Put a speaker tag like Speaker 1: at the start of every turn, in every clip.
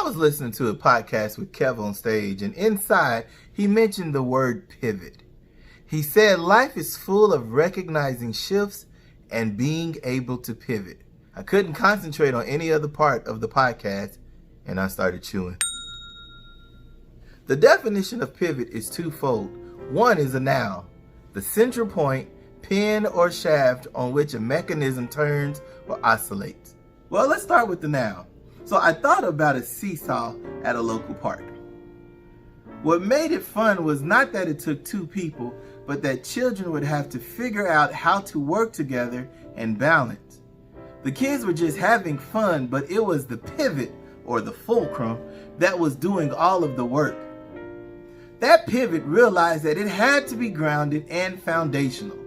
Speaker 1: was listening to a podcast with Kev on stage, and inside he mentioned the word pivot. He said life is full of recognizing shifts and being able to pivot. I couldn't concentrate on any other part of the podcast, and I started chewing. The definition of pivot is twofold. One is a noun, the central point, pin or shaft on which a mechanism turns or oscillates. Well, let's start with the noun. So I thought about a seesaw at a local park. What made it fun was not that it took two people, but that children would have to figure out how to work together and balance. The kids were just having fun, but it was the pivot, or the fulcrum, that was doing all of the work. That pivot realized that it had to be grounded and foundational.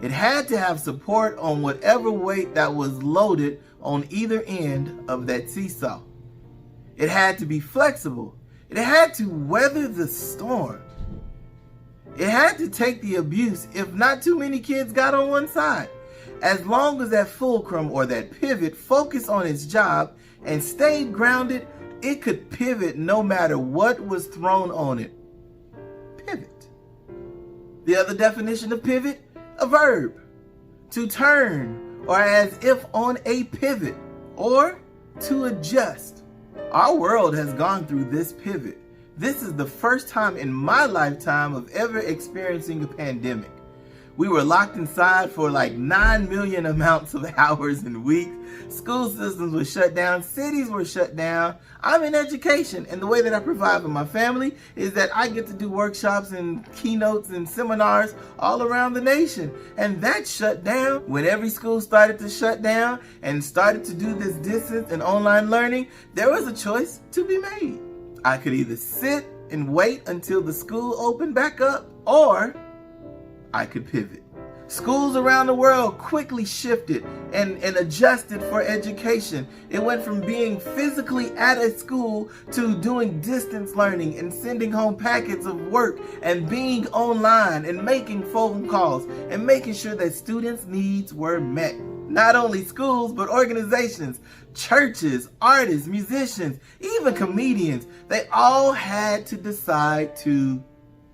Speaker 1: It had to have support on whatever weight that was loaded on either end of that seesaw. It had to be flexible. It had to weather the storm. It had to take the abuse if not too many kids got on one side. As long as that fulcrum or that pivot focused on its job and stayed grounded, it could pivot no matter what was thrown on it. Pivot. The other definition of pivot, a verb. To turn, or as if on a pivot, or to adjust. Our world has gone through this pivot. This is the first time in my lifetime of ever experiencing a pandemic. We were locked inside for like 9 million amounts of hours and weeks. School systems were shut down. Cities were shut down. I'm in education, and the way that I provide for my family is that I get to do workshops and keynotes and seminars all around the nation. And that shut down. When every school started to shut down and started to do this distance and online learning, there was a choice to be made. I could either sit and wait until the school opened back up, or I could pivot. Schools around the world quickly shifted and adjusted for education. It went from being physically at a school to doing distance learning and sending home packets of work and being online and making phone calls and making sure that students' needs were met. Not only schools, but organizations, churches, artists, musicians, even comedians, they all had to decide to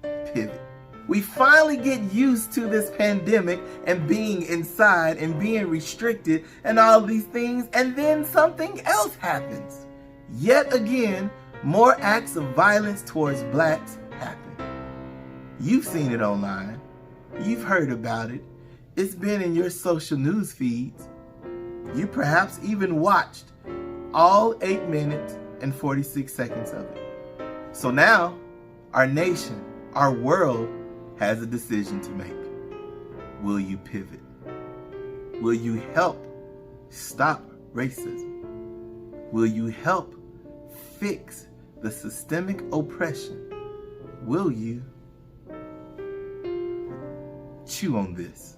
Speaker 1: pivot. We finally get used to this pandemic and being inside and being restricted and all these things, and then something else happens. Yet again, more acts of violence towards blacks happen. You've seen it online. You've heard about it. It's been in your social news feeds. You perhaps even watched all 8 minutes and 46 seconds of it. So now, our nation, our world, has a decision to make. Will you pivot? Will you help stop racism? Will you help fix the systemic oppression? Will you chew on this?